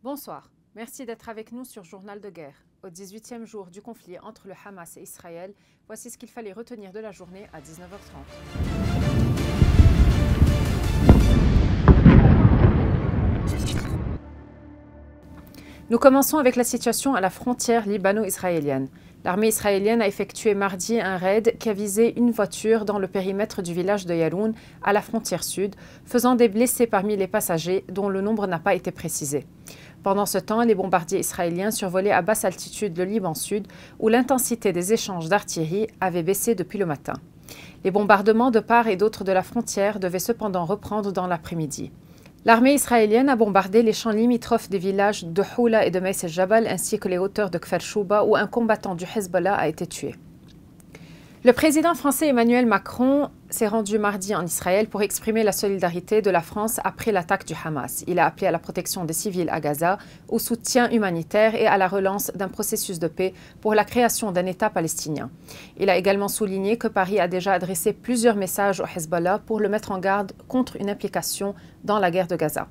Bonsoir, merci d'être avec nous sur Journal de guerre. Au 18e jour du conflit entre le Hamas et Israël, voici ce qu'il fallait retenir de la journée à 19h30. Nous commençons avec la situation à la frontière libano-israélienne. L'armée israélienne a effectué mardi un raid qui a visé une voiture dans le périmètre du village de Yaroun, à la frontière sud, faisant des blessés parmi les passagers, dont le nombre n'a pas été précisé. Pendant ce temps, les bombardiers israéliens survolaient à basse altitude le Liban sud, où l'intensité des échanges d'artillerie avait baissé depuis le matin. Les bombardements de part et d'autre de la frontière devaient cependant reprendre dans l'après-midi. L'armée israélienne a bombardé les champs limitrophes des villages de Houla et de Meis el-Jabal ainsi que les hauteurs de Kfar Shouba où un combattant du Hezbollah a été tué. Le président français Emmanuel Macron s'est rendu mardi en Israël pour exprimer la solidarité de la France après l'attaque du Hamas. Il a appelé à la protection des civils à Gaza, au soutien humanitaire et à la relance d'un processus de paix pour la création d'un État palestinien. Il a également souligné que Paris a déjà adressé plusieurs messages au Hezbollah pour le mettre en garde contre une implication dans la guerre de Gaza.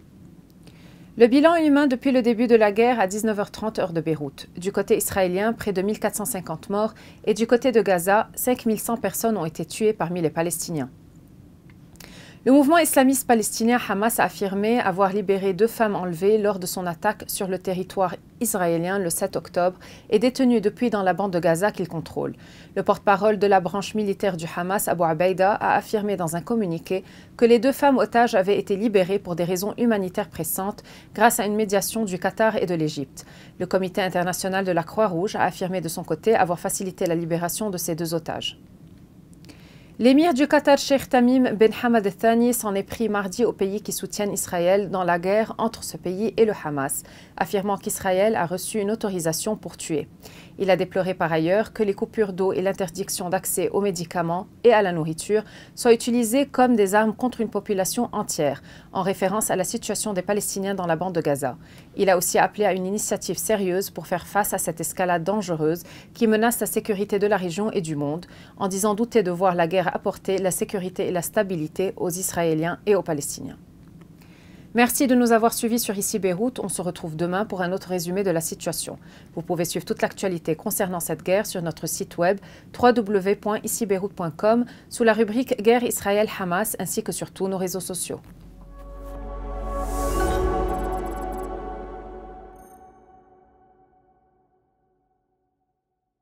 Le bilan humain depuis le début de la guerre à 19h30 heure de Beyrouth. Du côté israélien, près de 1450 morts et du côté de Gaza, 5100 personnes ont été tuées parmi les Palestiniens. Le mouvement islamiste palestinien Hamas a affirmé avoir libéré 2 femmes enlevées lors de son attaque sur le territoire israélien le 7 octobre et détenues depuis dans la bande de Gaza qu'il contrôle. Le porte-parole de la branche militaire du Hamas, Abu Abaïda, a affirmé dans un communiqué que les 2 femmes otages avaient été libérées pour des raisons humanitaires pressantes grâce à une médiation du Qatar et de l'Égypte. Le Comité international de la Croix-Rouge a affirmé de son côté avoir facilité la libération de ces 2 otages. L'émir du Qatar, Sheikh Tamim Ben Hamad Al Thani, s'en est pris mardi aux pays qui soutiennent Israël dans la guerre entre ce pays et le Hamas, affirmant qu'Israël a reçu une autorisation pour tuer. Il a déploré par ailleurs que les coupures d'eau et l'interdiction d'accès aux médicaments et à la nourriture soient utilisées comme des armes contre une population entière, en référence à la situation des Palestiniens dans la bande de Gaza. Il a aussi appelé à une initiative sérieuse pour faire face à cette escalade dangereuse qui menace la sécurité de la région et du monde, en disant douter de voir la guerre apporter la sécurité et la stabilité aux Israéliens et aux Palestiniens. Merci de nous avoir suivis sur Ici Beyrouth. On se retrouve demain pour un autre résumé de la situation. Vous pouvez suivre toute l'actualité concernant cette guerre sur notre site web www.icibeyrouth.com sous la rubrique Guerre Israël-Hamas ainsi que sur tous nos réseaux sociaux.